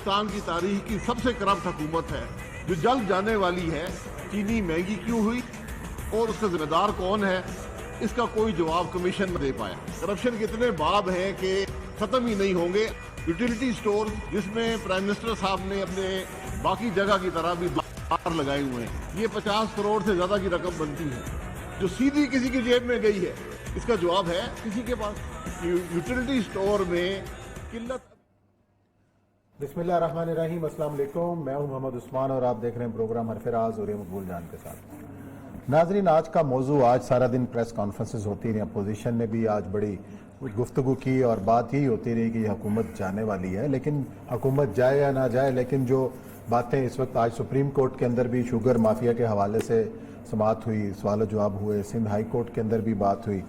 पाकिस्तान की तारीख की सबसे करप्ट हुकूमत है जो जल्द जाने वाली है। चीनी महंगी क्यों हुई और उसका जिम्मेदार कौन है, इसका कोई जवाब कमीशन न दे पाया। करप्शन के इतने बाब हैं कि खत्म ही नहीं होंगे। यूटिलिटी स्टोर जिसमें प्राइम मिनिस्टर साहब ने अपने बाकी जगह की तरह भी द्वार लगाए हुए हैं, ये 50 करोड़ से ज्यादा की रकम बनती है जो सीधी किसी की जेब में गई है। इसका जवाब है किसी के पास। यूटिलिटी स्टोर में किल्लत। बिस्मिल्लाहिर्रहमानिर्रहीम, अस्सलाम वालेकुम। मैं हूं मोहम्मद उस्मान और आप देख रहे हैं प्रोग्राम हरफराज और मकबूल जान के साथ। नाजरीन, आज का मौजू, आज सारा दिन प्रेस कॉन्फ्रेंसेस होती रही, अपोजिशन ने भी आज बड़ी गुफ्तगू की और बात यही होती रही कि हुकूमत जाने वाली है। लेकिन हुकूमत जाए या ना जाए, लेकिन जो बातें इस वक्त आज सुप्रीम कोर्ट के अंदर भी शुगर माफिया के हवाले से समाअत हुई, सवाल जवाब हुए, सिंध हाई कोर्ट के अंदर भी बात हुई,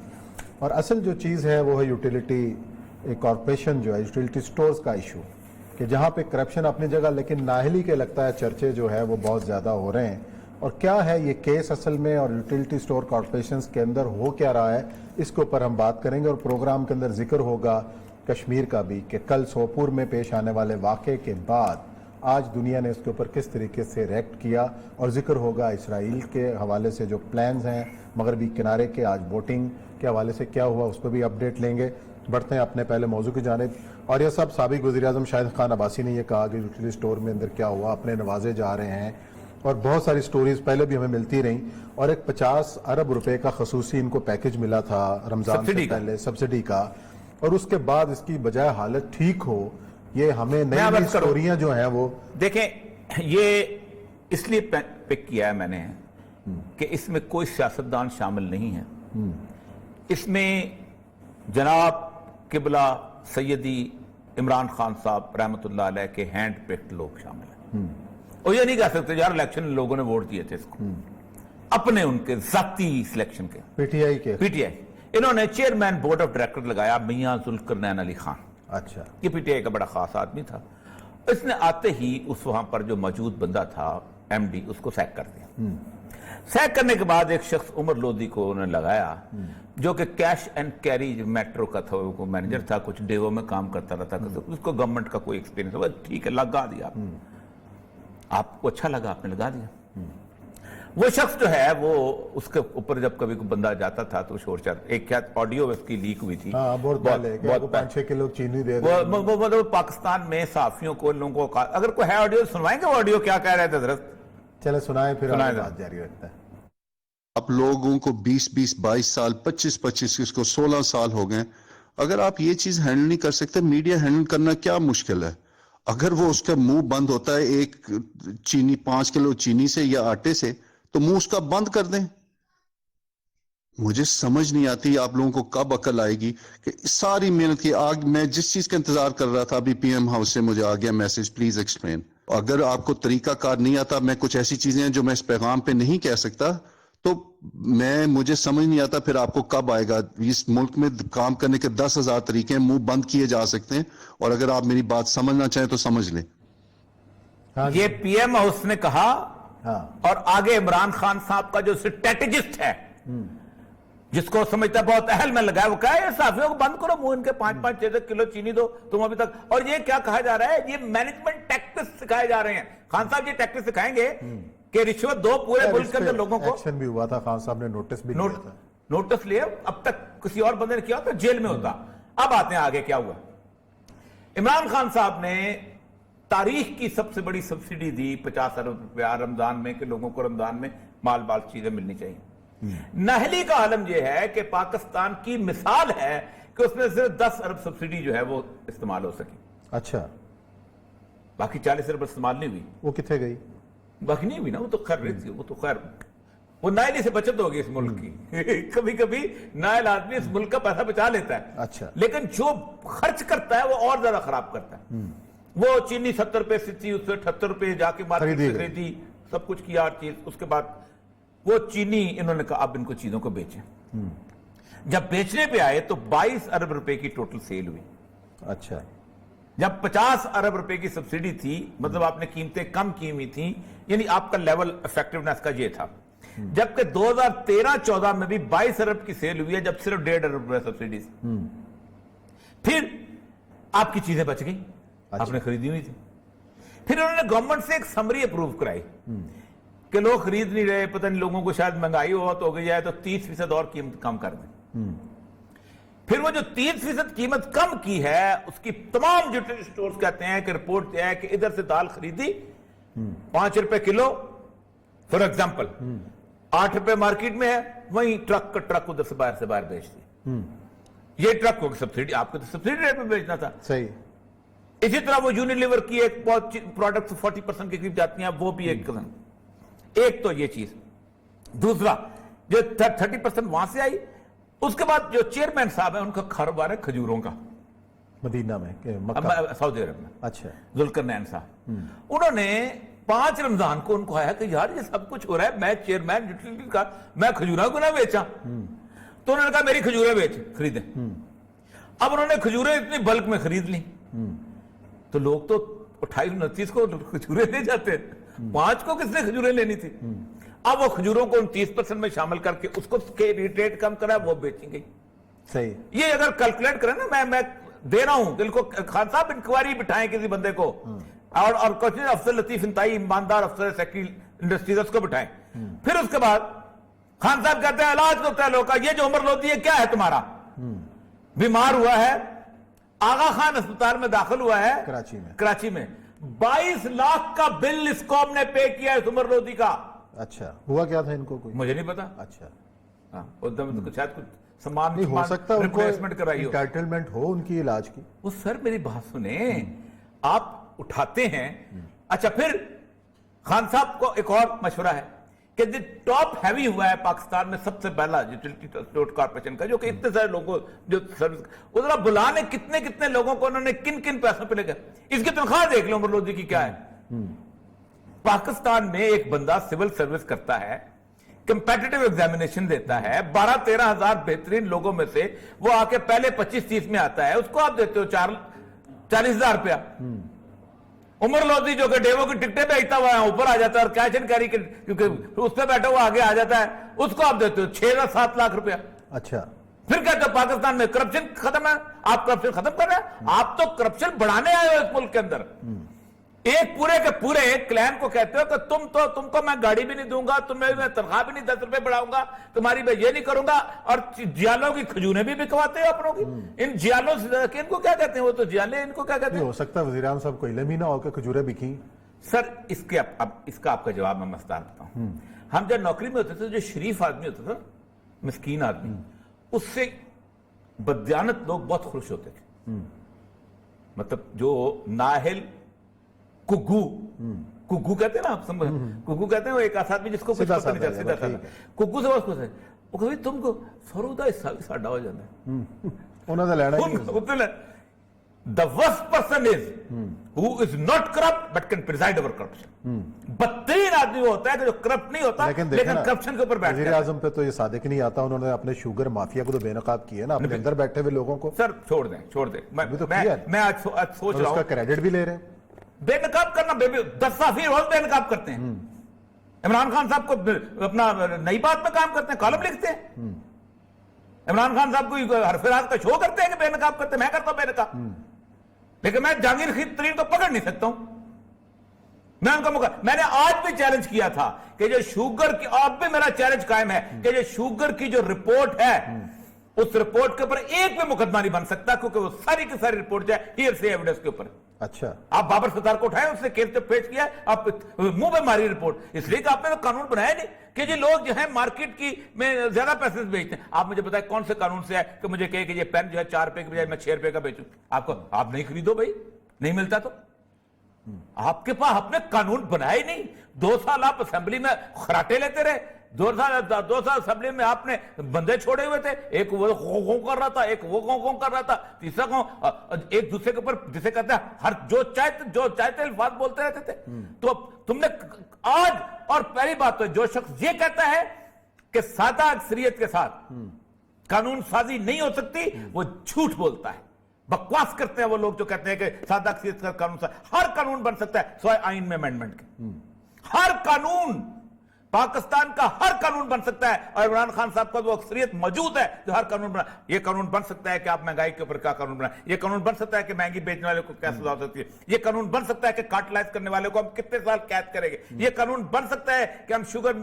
और असल जो चीज़ है वो है यूटिलिटी कॉरपोरेशन जो है, यूटिलिटी स्टोर्स का इशू, कि जहाँ पे करप्शन अपनी जगह, लेकिन नाहली के लगता है चर्चे जो है वो बहुत ज़्यादा हो रहे हैं। और क्या है ये केस असल में, और यूटिलिटी स्टोर कॉरपोरेशंस के अंदर हो क्या रहा है, इसके ऊपर हम बात करेंगे। और प्रोग्राम के अंदर जिक्र होगा कश्मीर का भी, कि कल सोपोर में पेश आने वाले वाक़े के बाद आज दुनिया ने इसके ऊपर किस तरीके से रिएक्ट किया, और जिक्र होगा इसराइल के हवाले से जो प्लान्स हैं मगरबी किनारे के, आज वोटिंग के हवाले से क्या हुआ उस पर भी अपडेट लेंगे। बढ़ते हैं अपने पहले मौजू की जानिब। और यह सब साबिक वज़ीर-ए-आज़म शाहिद खान अब्बासी ने यह कहा कि यूटिलिटी स्टोर में अंदर क्या हुआ, अपने नवाजे जा रहे हैं, और बहुत सारी स्टोरीज पहले भी हमें मिलती रहीं। और एक 50 अरब रुपए का खसूसी इनको पैकेज मिला था रमजान से पहले, सब्सिडी का, और उसके बाद इसकी बजाय हालत ठीक हो, ये हमें नई स्टोरियां जो हैं वो देखें। ये इसलिए पिक किया है मैंने कि इसमें कोई सियासतदान शामिल नहीं है। इसमें जनाब किबला सैयदी इमरान खान साहब रहमतुल्लाह अलैह के हैंड पिक्ड लोग शामिल हैं। और ये नहीं कह सकते यार इलेक्शन में लोगों ने वोट दिए थे इसको, अपने उनके जाती सिलेक्शन के, पीटीआई इन्होंने चेयरमैन बोर्ड ऑफ डायरेक्टर लगाया मियां जुल्फिकार अली खान। अच्छा, ये पीटीआई का बड़ा खास आदमी था। इसने आते ही उस वहां पर जो मौजूद बंदा था एमडी, उसको सैक कर दिया। सैक करने के बाद एक शख्स उमर लोधी को उन्होंने लगाया, जो कि कैश एंड कैरी मेट्रो का था, वो मैनेजर था, कुछ डेवो में काम करता रहता, उसको गवर्नमेंट का कोई एक्सपीरियंस हुआ, ठीक है लगा दिया। आपको अच्छा लगा, आपने लगा दिया। वो शख्स जो है वो उसके ऊपर जब कभी कोई बंदा जाता था तो शोर चार, एक क्या ऑडियो उसकी लीक हुई थी, बहुत 5-6 किलो चीनी दे वो पाकिस्तान में सहाफियों को, लोगों को, अगर कोई है ऑडियो सुनवाएंगे वो ऑडियो क्या कह रहे थे हजरत? चले सुनाए, फिर बात जारी रखता है। आप लोगों को 20-20, 22 साल, 25-25, इसको 16 साल हो गए। अगर आप ये चीज हैंडल नहीं कर सकते, मीडिया हैंडल करना क्या मुश्किल है? अगर वो उसका मुंह बंद होता है एक चीनी 5 किलो चीनी से या आटे से, तो मुंह उसका बंद कर दें। मुझे समझ नहीं आती आप लोगों को कब अकल आएगी कि सारी मेहनत की आग, मैं जिस चीज का इंतजार कर रहा था, अभी पीएम हाउस से मुझे आ गया मैसेज, प्लीज एक्सप्लेन। अगर आपको तरीका कार नहीं आता, मैं कुछ ऐसी चीजें हैं जो मैं इस पैगाम पे नहीं कह सकता, तो मुझे समझ नहीं आता फिर आपको कब आएगा। इस मुल्क में काम करने के 10,000 तरीके हैं, मुंह बंद किए जा सकते हैं, और अगर आप मेरी बात समझना चाहें तो समझ लें। ये पीएम हाउस ने कहा, और आगे इमरान खान साहब का जो स्ट्रेटेजिस्ट है, जिसको समझता बहुत अहल में लगाया, वो कहा साफियों को बंद करो मुंह, इनके 5-5, 6 किलो चीनी दो तुम अभी तक। और ये क्या कहा जा रहा है, ये मैनेजमेंट टैक्टिक्स सिखाए जा रहे हैं। खान साहब ये टैक्टिक्स सिखाएंगे कि रिश्वत दो, पूरे मुल्क के अंदर लोगों को। एक्शन भी हुआ था, खान साहब ने नोटिस भी लिया था। नोटिस लिए, अब तक किसी और बंदे ने किया तो जेल में होता। अब आते हैं आगे क्या हुआ। इमरान खान साहब ने तारीख की सबसे बड़ी सब्सिडी दी, 50 अरब रुपया रमजान में, कि लोगों को रमजान में माल बाल चीजें मिलनी चाहिए। नाहली का आलम यह है कि पाकिस्तान की मिसाल है कि उसमें सिर्फ 10 अरब सब्सिडी जो है वो इस्तेमाल हो सकी। अच्छा, बाकी 40 अरब इस्तेमाल नहीं हुई। वो कितने गई? बाकी नहीं हुई ना, वो तो खैर रही थी, वो तो खैर वो नायली से बचत होगी इस मुल्क की। कभी कभी नायल आदमी इस मुल्क का पैसा बचा लेता है। अच्छा, लेकिन जो खर्च करता है वो और ज्यादा खराब करता है। वो चीनी 70 रुपए से थी, उससे 78 रुपए जाके मार्केट से खरीदी, सब कुछ किया हर चीज। उसके बाद वो चीनी इन्होंने कहा अब इनको चीजों को बेचें। जब बेचने पे आए तो 22 अरब रुपए की टोटल सेल हुई। अच्छा, जब 50 अरब रुपए की सब्सिडी थी, मतलब आपने कीमतें कम की हुई थी, यानी आपका लेवल इफेक्टिवनेस का ये था। जबकि 2013-14 में भी 22 अरब की सेल हुई है, जब सिर्फ 1.5 अरब रुपए सब्सिडी। फिर आपकी चीजें बच गई, आपने खरीदी हुई थी। फिर उन्होंने गवर्नमेंट से एक समरी अप्रूव कराई कि लोग खरीद नहीं रहे, पता नहीं लोगों को शायद महंगाई हो गई है तो 30% और कीमत कम कर दें। फिर वो जो 30% कीमत कम की है उसकी तमाम जो स्टोर्स कहते हैं कि रिपोर्ट है कि इधर से दाल खरीदी 5 रुपए किलो फॉर एग्जाम्पल, 8 रुपए मार्केट में है, वहीं ट्रक उधर से बाहर बेच दी। ये ट्रक को सब्सिडी, आपको तो सब्सिडी रेट में बेचना था। सही। इसी तरह वो यूनिलीवर की एक बहुत प्रोडक्ट 40% के करीब जाती हैं, वो भी एक कदम। एक तो ये चीज, दूसरा जो 30% वहां से आई, उसके बाद जो चेयरमैन साहब है उनका कारोबार है खजूरों का, मदीना में सऊदी अरब में। अच्छा। जुल्करनैन साहब, उन्होंने 5 रमजान को उनको आया कि यार ये सब कुछ हो रहा है, मैं चेयरमैन यूटिलिटी का, मैं खजूरों को ना बेचा। तो उन्होंने कहा मेरी खजूरें बेच खरीदे। अब उन्होंने खजूरें इतनी बल्क में खरीद ली तो लोग तो 28-29 को खजूरें ले जाते हैं, 5 को किसने खजूरें लेनी थी। अब वो खजूरों को 29% में शामिल करके उसको रेट कम करा, वो बेचेंगे। सही। ये अगर कैलकुलेट करें ना, मैं दे रहा हूं दिल को, खान साहब इंक्वायरी बिठाएं किसी बंदे को, और कुछ अफसर लतीफ इंतहाई ईमानदार अफसर सेक्रेटरी इंडस्ट्रीज उसको बिठाएं। फिर उसके बाद खान साहब कहते हैं इलाज होता है लोग का, ये जो उमर लोधी है क्या है तुम्हारा, बीमार हुआ है, आगा खान अस्पताल में दाखिल हुआ है कराची में 22 लाख का बिल इस कौम ने पे किया है उमर लोधी का। अच्छा, हुआ क्या था इनको कोई मुझे नहीं पता। अच्छा, शायद कुछ सम्मान नहीं हो सकता उनको कराई हो, एंटाइटलमेंट हो उनकी इलाज की। वो सर मेरी बात सुने, आप उठाते हैं। अच्छा, फिर खान साहब को एक और मशवरा है कि जो टॉप हैवी हुआ है पाकिस्तान में सबसे पहला यूटिलिटी ट्रांसपोर्ट कॉर्पोरेशन का, जो कि इतने सारे लोगों जो सर्विस, उधर बुलाने कितने कितने लोगों को उन्होंने किन किन पैसों पे लेकर, इसकी तनख्वाह देख लो उमर लोधी की क्या है। पाकिस्तान में एक बंदा सिविल सर्विस करता है, कंपेटिटिव एग्जामिनेशन देता है, 12-13 हजार बेहतरीन लोगों में से वो आके पहले 25-30 में आता है, उसको आप देते हो 40,000 रुपया। उमर लोधी जो कि डेवो की टिकटें बेचता हुआ है ऊपर आ जाता है और कैश एंड कैरी क्योंकि उस पर बैठा हुआ आगे आ जाता है, उसको आप देते हो 6-7 लाख रुपया। अच्छा, फिर कहते हो पाकिस्तान में करप्शन खत्म है, आप करप्शन खत्म कर रहे हैं, आप तो करप्शन बढ़ाने आए हो इस मुल्क के अंदर। एक पूरे के पूरे क्लैन को कहते हो कि तुमको मैं गाड़ी भी नहीं दूंगा, तुम्हें मैं तनख्वाह भी नहीं 10 रुपए बढ़ाऊंगा, तुम्हारी मैं ये नहीं करूंगा, और जियालों की खजूरें भी बिकवाते हो अपनों की। इन जियालों से इनको क्या कहते हैं, वो तो जियाले, इनको क्या कहते हैं। हो सकता है वज़ीर-ए-आज़म साहब को इल्म ही ना हो कि खजूरें बिकी। सर इसके अब इसका आपका जवाब मैं मस्तार बताऊं। हम जब नौकरी में होते थे, जो शरीफ आदमी होता था, मिस्कीन आदमी, उससे बदयानत लोग बहुत खुश होते थे। मतलब जो नाहिल कुग्गू कहते हैं ना, आप समझ, कुग्गू कहते हैं वो एक आदमी जिसको कुछ पता नहीं चलता, सीधा कुग्गू से बहुत खुश है। वो कभी तुमको सरू दा हिस्सा भी साडा हो जाता है, उन्होंने लेना ही। The worst person is who is not corrupt but can preside over corruption. बदतरीन आदमी वो होता है कि जो करप्ट नहीं होता लेकिन करप्शन के ऊपर बैठता है। वज़ीर-ए-आज़म पे तो ये सादिक नहीं आता, उन्होंने अपने शुगर माफिया को तो बेनकाब किया ना, अपने अंदर बैठे हुए लोगों को। सर छोड़ दें मैं आज सोच रहा हूं, उसका क्रेडिट भी ले रहे हैं। बेनकाब करना, 10 साफी रोज बेनकाब करते हैं। इमरान खान साहब को अपना नई बात में काम करते हैं, कॉलम लिखते हैं। इमरान खान साहब को हरफराज का शो करते हैं कि बेनकाब करते हैं, मैं करता हूं बेनकाब, लेकिन मैं जहांगीर तरीन को पकड़ नहीं सकता हूं। मैं उनका मौका, मैंने आज भी चैलेंज किया था कि जो शुगर की, अब भी मेरा चैलेंज कायम है कि जो शुगर की जो रिपोर्ट है, उस रिपोर्ट के ऊपर एक भी मुकदमा नहीं बन सकता, क्योंकि वो सारी की सारी रिपोर्ट जो है हियर से एविडेंस के ऊपर। अच्छा, आप बाबर सत्तार को उठाए, उसने केस पे पेश किया, आप मुंह पे मारी रिपोर्ट, इसलिए कि आपने तो कानून बनाया नहीं कि जी लोग जो है मार्केट की में ज्यादा पैसे बेचते हैं। आप मुझे बताएं कौन से कानून से है कि मुझे कहे कि ये पेन जो है 4 रुपए के बजाय मैं 6 रुपए का बेचूं। आपको, आप नहीं खरीदो भाई, नहीं मिलता तो आपके पास आपने कानून बनाया ही नहीं। 2 साल आप असेंबली में खराटे लेते रहे, 2 साल असेंबली में आपने बंदे छोड़े हुए थे, एक वो कर रहा था, एक वो कर रहा था, तीसरा एक दूसरे के ऊपर जिसे कहते हैं हर जो चाहते अल्फाज बोलते रहते थे। तो तुमने आज, और पहली बात तो जो शख्स ये कहता है कि सादा अक्सरियत के साथ कानून साजी नहीं हो सकती, वो झूठ बोलता है, बकवास करते हैं वो लोग जो कहते हैं कि सादा अक्सरियत का कानून, हर कानून बन सकता है सिवाय आइन में अमेंडमेंट के। हर कानून पाकिस्तान का हर कानून बन सकता है, और इमरान खान साहब का वो अक्सरियत मौजूद है जो हर कानून बना। ये कानून बन सकता है कि आप महंगाई के ऊपर क्या कानून बना, ये कानून बन सकता है कि महंगी बेचने वाले को क्या सजा हो सकती है, ये कानून बन सकता है कि कार्टलाइज करने वाले को हम कितने साल कैद करेंगे, ये कानून बन सकता है कि हम शुगर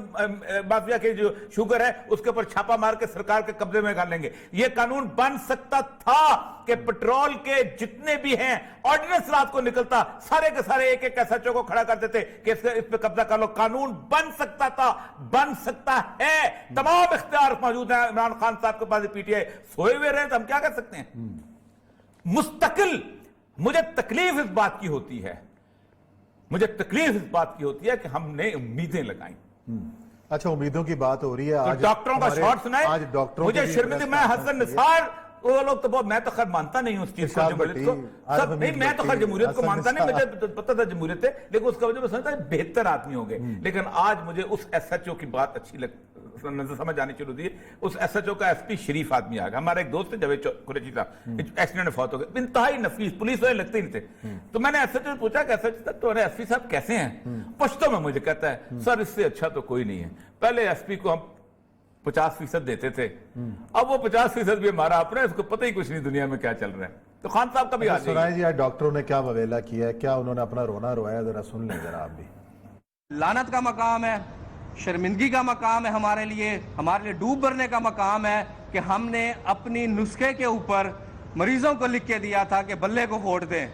माफिया के जो शुगर है उसके ऊपर छापा मार के सरकार के कब्जे में कर लेंगे। ये कानून बन सकता था कि पेट्रोल के जितने भी हैं ऑर्डिनेंस रात को निकलता, सारे के सारे एक एक एसएचओ को खड़ा कर देते कि इस पे कब्जा कर लो। कानून बन सकता था, बन सकता है, तमाम इख्तियार मौजूद हैं इमरान खान साहब के पास। पीटीआई सोए हुए रहे तो हम क्या कर सकते हैं? मुस्तकिल मुझे तकलीफ इस बात की होती है, मुझे तकलीफ इस बात की होती है कि हमने उम्मीदें लगाई। अच्छा, उम्मीदों की बात हो रही है। तो आज डॉक्टरों का शॉर्ट सुनाए, आज डॉक्टरों मुझे शर्मिंदगी, मैं हसन निसार वो लोग तो बहुत, मैं तो खैर मानता नहीं हूं उस चीज को, जमहूरियत को सब नहीं, मैं तो खैर जमहूरियत को मानता नहीं, मुझे पता था जमहूरियत है, लेकिन उसका वजह मैं समझता बेहतर आदमी हो गए। लेकिन आज मुझे उस एसएचओ की बात अच्छी नजर समझ आनी शुरू हुई। उस एसएचओ का एसपी शरीफ आदमी आ गया। हमारा एक दोस्त है जावेद कुरैशी साहब, एक्सीडेंट में फौत हो गए, इंतहाई नफीस, पुलिस वाले लगते ही नहीं थे। तो मैंने एसएचओ से पूछा कि एसएचओ तो एसपी साहब कैसे हैं? पश्तो में मुझे कहता है, सर इससे अच्छा तो कोई नहीं है। पहले एसपी को हम 50% देते थे, अब वो 50% भी हमारा अपना है, उसको पता ही कुछ नहीं दुनिया में क्या चल रहा है। तो खान साहब का भी आज सुनाए जी, आज डॉक्टरों ने क्या बवेला किया है, क्या उन्होंने अपना रोना रोया, जरा सुन लें जरा आप भी। लानत का मकाम है, शर्मिंदगी का मकाम है, हमारे लिए डूब भरने का मकाम है कि हमने अपनी नुस्खे के ऊपर मरीजों को लिख के दिया था कि बल्ले को फोड़ दें।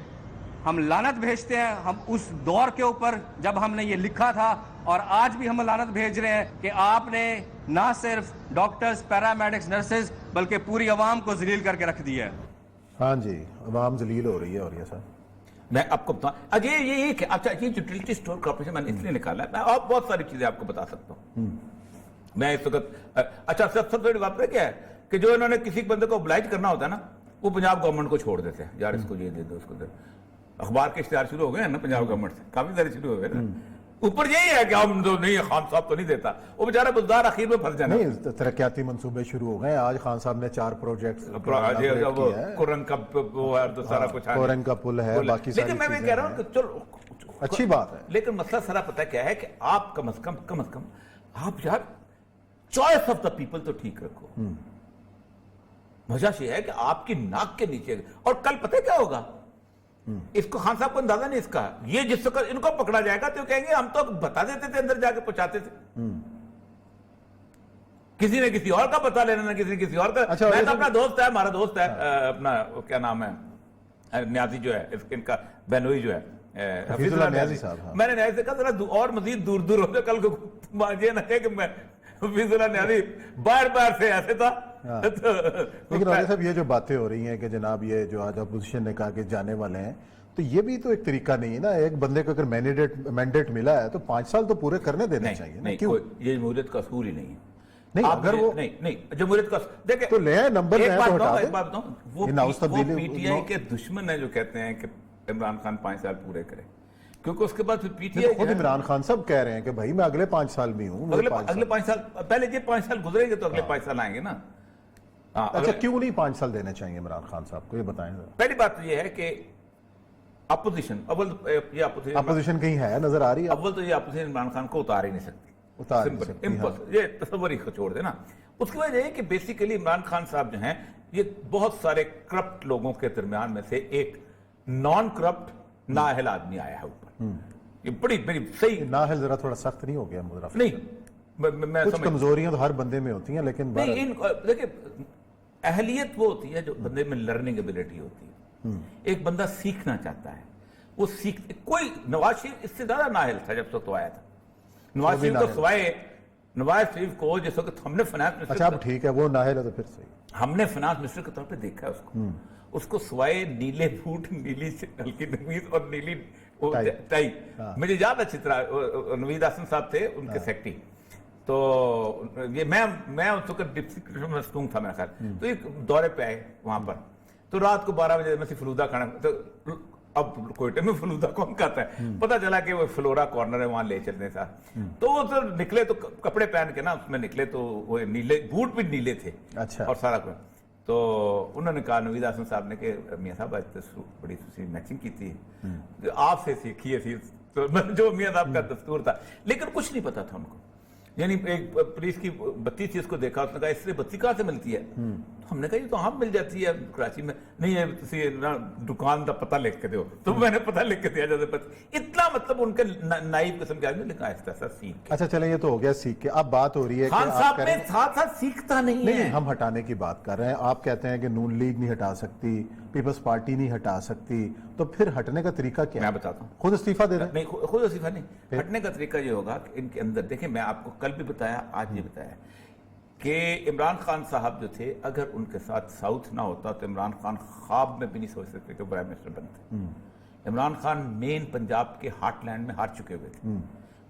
हम लानत भेजते हैं, हम उस दौर के ऊपर जब हमने ये लिखा था, और आज भी हम लानत भेज रहे हैं कि आपने ना सिर्फ डॉक्टर्स, पैरामेडिक्स, नर्सेज, बल्कि पूरी आवाम को जलील करके रख दिया है। हाँ जी, आवाम जलील हो रही है। और ये सर मैं आपको बताऊं, अजय ये अच्छा, ये यूटिलिटी स्टोर कॉर्पोरेशन मैंने इसलिए निकाला है, मैं और बहुत सारी चीजें आपको बता सकता हूं। मैं इस वक्त अच्छा, सबसे बड़ी बात क्या है कि जो इन्होंने किसी बंदे को ऑब्लाइज करना होता है ना, वो पंजाब गवर्नमेंट को छोड़ देते हैं, यार इसको ये दे दो, उसको दे दो। अखबार के इश्तिहार शुरू हो गए हैं ना पंजाब गवर्नमेंट से, काफी सारे शुरू हो गए ना। ऊपर यही है कि हम तो नहीं, खान साहब तो नहीं देता, वो बेचारा बुजदार आखिर में फंस जाना। नहीं, तरक्याती मंसूबे शुरू हो गए। आज खान साहब ने 4 प्रोजेक्ट्स, कुरंग का वो है, तो सारा कुछ कोरंग का पुल है, बाकी सारी लेकिन मैं कह रहा हूँ कि चलो अच्छी बात है, लेकिन मसला सारा पता क्या है कि आप कम से कम आप यार चॉइस ऑफ द पीपल तो ठीक रखो। वजह ये है कि आपकी नाक के नीचे, और कल पता क्या होगा, इसको खान साहब को अंदाजा नहीं इसका, ये जिस वक्त इनको पकड़ा जाएगा तो कहेंगे हम तो बता देते थे, अंदर जाके पहुंचाते थे। किसी ने किसी और का पता लेना, ना किसी ने किसी और का। अच्छा, मैं तो अपना दोस्त है, हमारा दोस्त है, अपना क्या नाम है, न्याजी जो है, इनका बहनोई जो है, हफीजुल्लाह न्याजी साहब। मैंने न्याजी से कहा जरा और मजीद दूर दूर हो जाए, कल को ये ना कि मैं हफीजुल्लाह न्याजी बार से ऐसे था। लेकिन और साहब, ये जो बातें हो रही हैं कि जनाब ये जो आज अपोजिशन ने कहा कि जाने वाले हैं, तो ये भी तो एक तरीका नहीं है ना। एक बंदे को अगर मैंडेट मिला है तो 5 साल तो पूरे करने देने चाहिए ना। क्यों? ये जमहूरियत का असूल ही नहीं है। नहीं, अगर वो नहीं जमहूरियत का देखे तो ले नंबर एक बात तो बताऊं, वो पीटीआई के दुश्मन है जो कहते हैं कि इमरान खान 5 साल पूरे करे, क्योंकि उसके बाद फिर पीटीआई खुद इमरान खान साहब कह रहे हैं कि भाई मैं अगले 5 साल भी हूं, अगले 5 साल, पहले ये 5 साल गुजरेंगे तो अगले 5 साल आएंगे ना। अच्छा, क्यों नहीं 5 साल देने चाहिए इमरान खान साहब को, ये बताएं। पहली बात तो ये है कि अपोजिशन, अव्वल ये अपोजिशन कहीं है, नजर आ रही है। अव्वल तो ये अपोजिशन इमरान खान को उतार ही नहीं सकती, ये तस्वर ही छोड़ देना। उसकी वजह यह है कि बेसिकली इमरान खान साहब जो हैं, ये बहुत सारे करप्ट लोगों के दरमियान में से एक नॉन करप्ट नाअहल आदमी आया है ऊपर। ये बड़ी बड़ी सही नाअहल जरा थोड़ा सख्त नहीं हो गया मुद्रा? नहीं, मैं कुछ कमजोरियां तो हर बंदे में होती हैं, लेकिन देखिए अहलियत वो होती है जो बंदे में लर्निंग एबिलिटी होती है। एक बंदा सीखना चाहता है, वो कोई नवाज शरीफ इससे ज्यादा नाअहल था जब तक तो आया था। नवाज शरीफ को सवाए नवाज शरीफ को जिस वक्त हमने फाइनेंस मिनिस्टर, अच्छा अब ठीक है वो नाअहल है तो फिर सही, हमने फाइनेंस मिनिस्टर के तौर पे देखा है उसको सवाए नीले बूट, नीली हल्की कमीज और नीली टाई। मुझे याद अच्छी तरह नवीद हसन साहब थे उनके सेक्रेटरी, तो ये मैं उस वक्त डिप्टी सेक्रेटरी में मसलूम था मेरा ख्याल। तो एक दौरे पे आए वहां पर, तो रात को 12 बजे में से फलूदा खाना, तो अब कोयटे में फलूदा कौन खाता है, पता चला कि वो फ्लोरा कॉर्नर है वहां ले चलने था। तो वो तो निकले, तो कपड़े पहन के ना उसमें निकले, तो वो नीले बूट भी नीले थे। अच्छा। और सारा कुछ, तो उन्होंने कहा नवीद हसन साहब ने कि मियाँ साहब आज तो बड़ी मैचिंग की थी, आपसे सीखी है, तो जो मियाँ साहब का दस्तूर था, लेकिन कुछ नहीं पता था उनको। یعنی ایک پولیس کی بتی تھی، اس کو دیکھا، اس نے کہا اس سے بتی کہاں سے ملتی ہے؟ تو ہم نے کہا یہ تو ہم مل جاتی ہے کراچی میں. نہیں ہے تسی دکان کا پتہ لکھ کے دو، تو میں نے پتہ لکھ کے دیا جاتا بتی. اتنا مطلب ان کے نائب قسم کے آدمی نے کہا ایسا ایسا سیکھ کے. اچھا چلیں یہ تو ہو گیا سیکھ کے. اب بات ہو رہی ہے کہ خان صاحب میں ساتھ ساتھ سیکھتا نہیں ہے. نہیں، ہم ہٹانے کی بات کر رہے ہیں. آپ کہتے ہیں کہ نون لیگ نہیں ہٹا سکتی، پیپلز پارٹی نہیں ہٹا سکتی، تو پھر ہٹنے کا طریقہ کیا ہے؟ میں بتاتا ہوں. خود استعفیٰ دے دیں. نہیں خود وظیفہ نہیں، ہٹنے کا طریقہ یہ ہوگا کہ ان کے اندر دیکھیں، میں آپ کو کل بھی بتایا، آج بھی بتایا کہ عمران خان صاحب جو تھے، اگر ان کے ساتھ ساؤتھ نہ ہوتا تو عمران خان خواب میں بھی نہیں سوچ سکتے کہ پرائم منسٹر بنتے. عمران خان مین پنجاب کے ہارٹ لینڈ میں ہار چکے ہوئے تھے.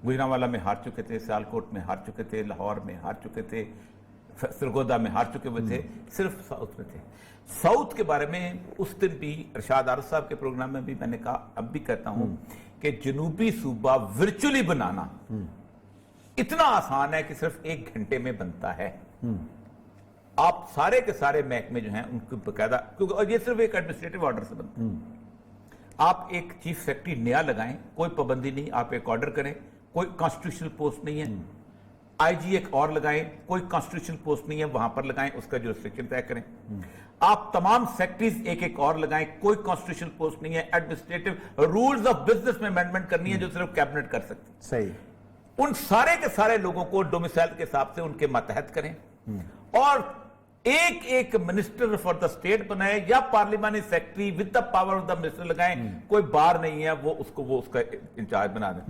گجرانوالہ میں ہار چکے تھے، سیالکوٹ میں ہار چکے تھے، لاہور میں ہار چکے تھے، سرگودا میں ہار چکے ہوئے تھے، صرف ساؤتھ میں تھے. ساؤتھ کے بارے میں اس دن بھی ارشاد عارف صاحب کے پروگرام میں بھی میں نے کہا، اب بھی کہتا ہوں کہ جنوبی صوبہ ورچولی بنانا اتنا آسان ہے کہ صرف 1 گھنٹے میں بنتا ہے. آپ سارے کے سارے محکمے جو ہیں ان کو باقاعدہ، کیونکہ اور یہ صرف ایک ایڈمنسٹریٹو آرڈر سے بنتا ہے. آپ ایک چیف سیکرٹری نیا لگائیں، کوئی پابندی نہیں، آپ ایک آرڈر کریں، کوئی کانسٹیٹیوشنل پوسٹ نہیں ہے. آئی جی ایک اور لگائیں، کوئی کانسٹیٹیوشنل پوسٹ نہیں ہے، وہاں پر لگائیں، اس کا جو ریسٹرکشن طے کریں. آپ تمام سیکٹریز ایک ایک اور لگائیں، کوئی کانسٹیٹیوشنل پوسٹ نہیں ہے. ایڈمنسٹریٹو رولز آف بزنس میں امینڈمنٹ کرنی ہے جو صرف کیبنٹ کر سکتی. صحیح. ان سارے کے سارے لوگوں کو ڈومیسائل کے حساب سے ان کے ماتحت کریں، اور ایک ایک منسٹر فار دا اسٹیٹ بنائے یا پارلیمانی secretary with the power of the minister لگائیں. کوئی بار نہیں ہے، وہ اس کا انچارج بنا دیں.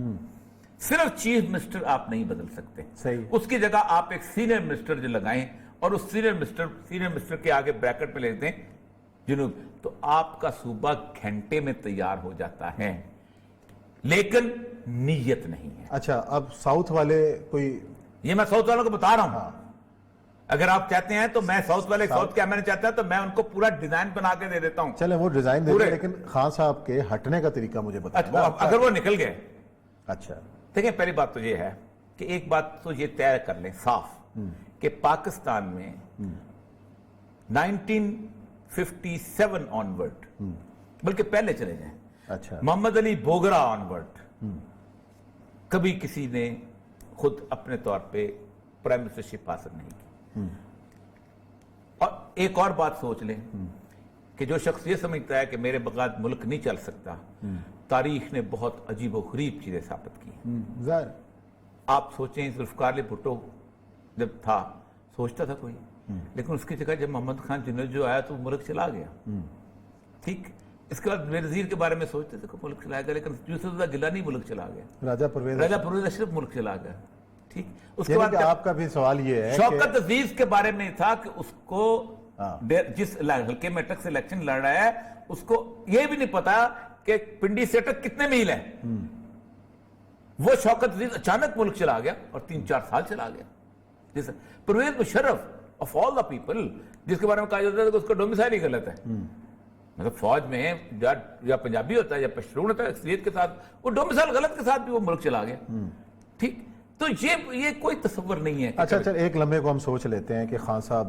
صرف چیف منسٹر آپ نہیں بدل سکتے. صحیح. اس کی جگہ آپ ایک سینئر منسٹر جو لگائیں، اور اس سینئر منسٹر کے آگے بریکٹ میں لکھ دیں جنوب، تو آپ کا صوبہ گھنٹے میں تیار ہو جاتا ہے. لیکن نیت نہیں ہے. اچھا، اب ساؤتھ والے کوئی، یہ میں ساؤتھ والوں کو بتا رہا ہوں. اگر آپ چاہتے ہیں تو میں ساؤتھ والے ساؤتھ کیا میں نے چاہتا ہے تو میں ان کو پورا ڈیزائن بنا کے دے دیتا ہوں. چلیں وہ ڈیزائن دے دیں، لیکن خان صاحب کے ہٹنے کا طریقہ مجھے بتائیں. اگر وہ نکل گئے، اچھا دیکھیں پہلی بات تو یہ ہے کہ ایک بات تو یہ طے کر لیں صاف کہ پاکستان میں 1957 آنورڈ، بلکہ پہلے چلے جائیں، اچھا، محمد علی بوگرا آنورڈ، کبھی کسی نے خود اپنے طور پہ پرائم منسٹرشپ حاصل نہیں کی. اور ایک اور بات سوچ لیں کہ جو شخص یہ سمجھتا ہے کہ میرے بغیر ملک نہیں چل سکتا، تاریخ نے بہت عجیب و غریب چیزیں ثابت کی. ظاہر. آپ سوچیں ذوالفقار علی بھٹو جب تھا، سوچتا تھا کوئی، لیکن اس کی جگہ جب محمد خان جنرل جو آیا تو ملک چلا گیا. ٹھیک. اس کے بعد بے نظیر کے بارے میں سوچتے تھے کہ ملک چلا گیا، لیکن یوسف رضا گیلانی ملک چلا گیا، راجہ پرویز اشرف ملک چلا گیا. ٹھیک. اس کے یعنی بعد کہ آپ کا بھی سوال یہ ہے شوکت عزیز کے بارے میں تھا کہ اس کو جس حلقے میں ٹک سے الیکشن لڑ رہا ہے اس کو یہ بھی نہیں پتا کہ پنڈی سے ٹک کتنے میل ہے. وہ شوکت عزیز اچانک ملک چلا گیا اور 3-4 سال چلا گیا. جیسے Pervez Musharraf of all the people, جس کے بارے میں کہا جاتا ہے کہ اس کا ڈومیسائل ہی غلط ہے. مطلب فوج میں یا پنجابی ہوتا ہے یا پشتون ہوتا ہے، اکثریت کے ساتھ وہ ڈومیسائل غلط کے ساتھ بھی وہ ملک چلا گیا. ٹھیک. تو یہ کوئی تصور نہیں ہے. اچھا ایک لمحے کو ہم سوچ لیتے ہیں کہ خان صاحب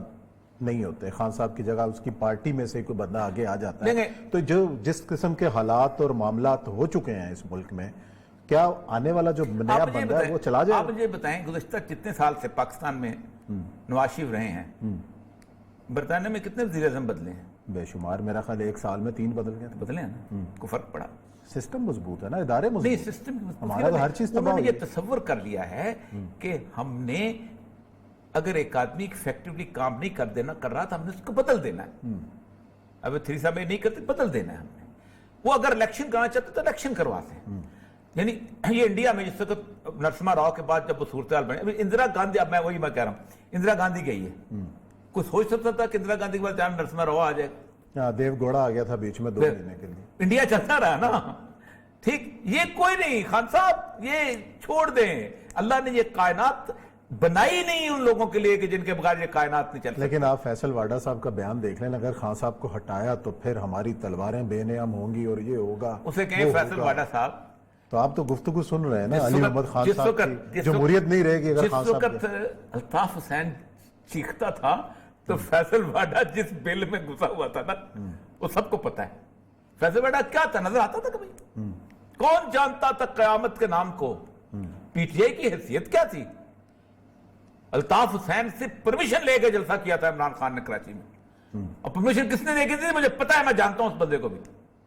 نہیں ہوتے، خان صاحب کی جگہ اس کی پارٹی میں سے کوئی بندہ آگے آ جاتا ہے، تو جس قسم کے حالات اور معاملات ہو چکے ہیں اس ملک میں، کیا آنے والا جو نیا بندہ ہے وہ چلا جائے؟ آپ مجھے بتائیں گزشتہ جتنے سال سے پاکستان میں نواز شریف رہے ہیں، برطانیہ میں کتنے وزیر اعظم بدلے ہیں؟ بے شمار. میرا خیال 1 سال میں 3 بدل گئے. بدلے ہیں نا، کو فرق پڑا. سسٹم مضبوط ہے نا، ادارے مضبوط. نہیں، سسٹم ہمارا تو ہر چیز تباہ انہوں نے ہوئی. یہ تصور کر لیا ہے کہ ہم نے اگر ایک آدمی افیکٹولی کام نہیں کر رہا تو ہم نے اس کو بدل دینا ہے. اب 3 سال میں نہیں کرتے، بدل دینا ہے ہم نے. وہ اگر الیکشن کرنا چاہتے تو الیکشن کرواتے ہیں. یعنی یہ انڈیا میں جس وقت نرسمہا راؤ کے بعد جب وہ صورتحال بنے، اندرا گاندھی، اب میں کہہ رہا ہوں اندرا گاندھی گئی ہے، کوئی سوچ سکتا تھا کہ اندرا گاندھی کے بعد جان نرسمہا راؤ آ جائے گا؟ دیو گوڑا آ گیا تھا بیچ میں 2 مہینے کے لیے. انڈیا چلتا رہا نا. ٹھیک. یہ کوئی نہیں خان صاحب، یہ چھوڑ دیں. اللہ نے یہ کائنات بنائی نہیں ان لوگوں کے لیے کہ جن کے بغیر یہ کائنات نہیں چل سکتی. لیکن آپ فیصل واڈا صاحب کا بیان دیکھ لیں، اگر خان صاحب کو ہٹایا تو پھر ہماری تلواریں بے نعم ہوں گی اور یہ ہوگا. اسے کہیں فیصل واڈا صاحب، تو آپ تو گفتگو سن رہے ہیں نا علی محمد خان صاحب کی جمہوریت نہیں رہے گی اگر خان صاحب. جس وقت الطاف حسین چیختا تھا تو فیصل واڈا جس بل میں گھسا ہوا تھا نا، وہ سب کو پتا ہے. فیصل واڈا کیا تھا، نظر آتا تھا کبھی؟ کون جانتا تھا قیامت کے نام کو؟ پی ٹی آئی کی حیثیت کیا تھی؟ अल्ताफ हुसैन से परमिशन लेके जलसा किया था इमरान खान ने कराची में। और परमिशन किसने दे थी मुझे पता है, मैं जानता हूं उस बंदे को भी।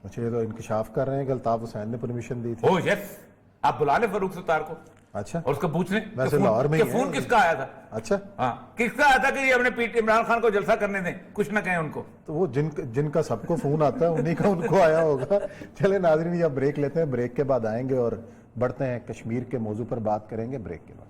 अच्छा, ये तो इंकशाफ कर रहे हैं कि अल्ताफ हुसैन ने परमिशन दी थी। ओ यस, आप बुला ले फारूक सत्तार को अच्छा, और उसको पूछ लें वैसे लाहौर में ही है। फोन किसका आया था। अच्छा, हाँ, किसका आया था कि ये अपने इमरान खान को जलसा करने दें, कुछ ना कहें उनको। तो वो जिनका सबको फोन आता है उन्हीं का उनको आया होगा। चले नाज़रीन, अब ब्रेक लेते हैं, ब्रेक के बाद आएंगे और बढ़ते हैं कश्मीर के मौजू पर बात करेंगे ब्रेक के बाद।